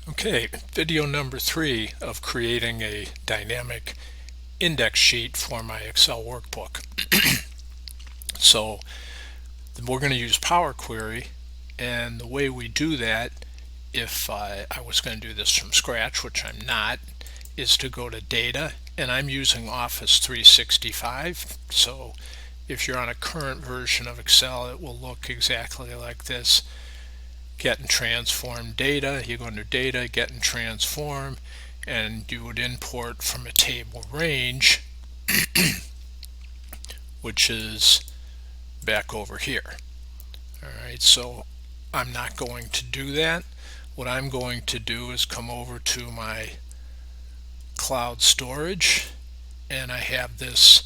Okay, video number 3 of creating a dynamic index sheet for my Excel workbook. So we're going to use powerquery, and the way we do that, if I was going to do this from scratch, which I'm not, is to go to data, and I'm using Office 365. So if you're on a current version of Excel, it will look exactly like this. Get and transform data. You go under data, get and transform, and you would import from a table range, which is back over here. Alright, so I'm not going to do that. What I'm going to do is come over to my cloud storage, and I have this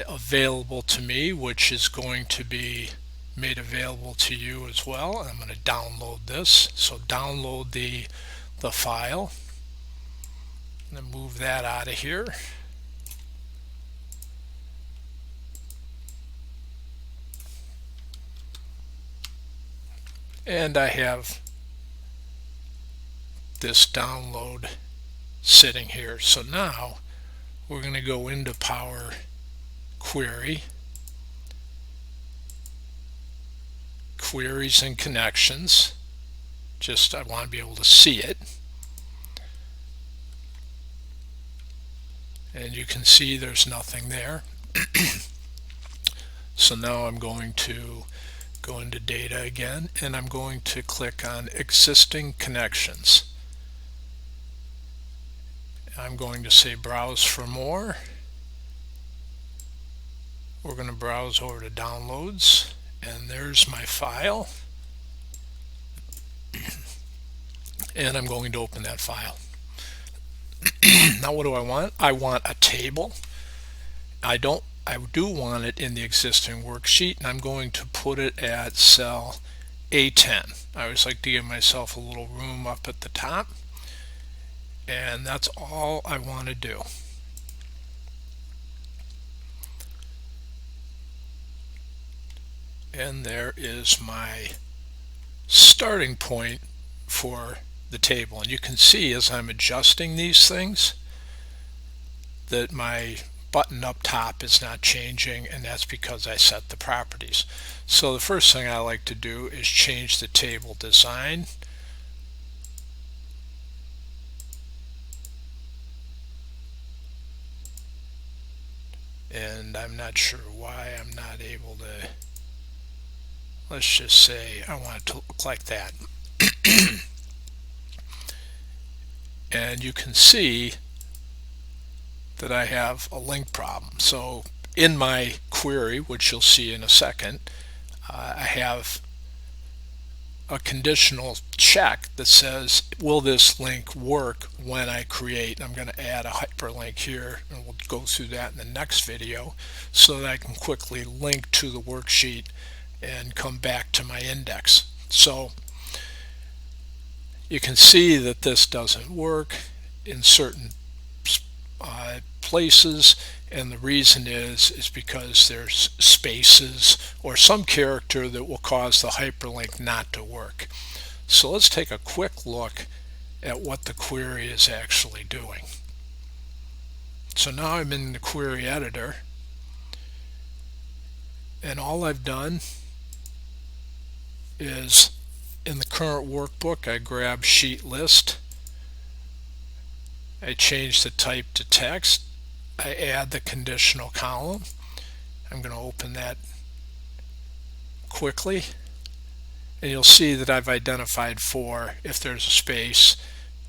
available to me, which is going to be made available to you as well. I'm going to download this. So download the file, and then move that out of here. And I have this download sitting here. So now we're going to go into Power Query, Queries and Connections. Just I want to be able to see it. And you can see there's nothing there. So now I'm going to go into data again, and I'm going to click on existing connections. I'm going to say browse for more. We're going to browse over to downloads, and there's my file. And I'm going to open that file. Now what do I want? I want a table. I do want it in the existing worksheet, and I'm going to put it at cell A10. I always like to give myself a little room up at the top, and that's all I want to do. And there is my starting point for the table. And you can see as I'm adjusting these things that my button up top is not changing, and that's because I set the properties. So the first thing I like to do is change the table design. And I'm not sure why I'm not able to. Let's just say I want it to look like that. And you can see that I have a link problem. So in my query, which you'll see in a second, I have a conditional check that says, will this link work when I create? I'm going to add a hyperlink here, and we'll go through that in the next video so that I can quickly link to the worksheet and come back to my index. So you can see that this doesn't work in certain places, and the reason is because there's spaces or some character that will cause the hyperlink not to work. So let's take a quick look at what the query is actually doing. So now I'm in the query editor, and all I've done is in the current workbook I grab sheet list, I change the type to text, I add the conditional column. I'm going to open that quickly, and you'll see that I've identified 4. If there's a space,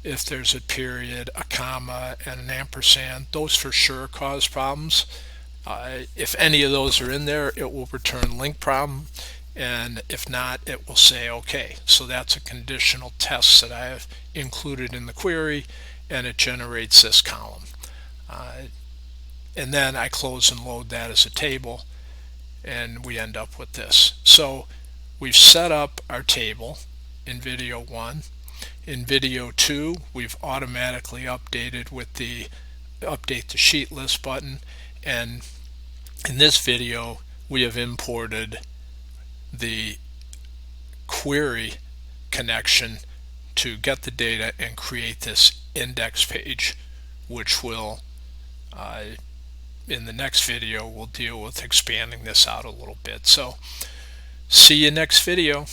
if there's a period, a comma, and an ampersand, those for sure cause problems. If any of those are in there, it will return link problem, and if not, it will say okay. So that's a conditional test that I have included in the query, and it generates this column. And then I close and load that as a table, and we end up with this. So we've set up our table in video 1. In video 2, we've automatically updated with the update the sheet list button, and in this video we have imported the query connection to get the data and create this index page, which will in the next video we'll deal with expanding this out a little bit. So see you next video.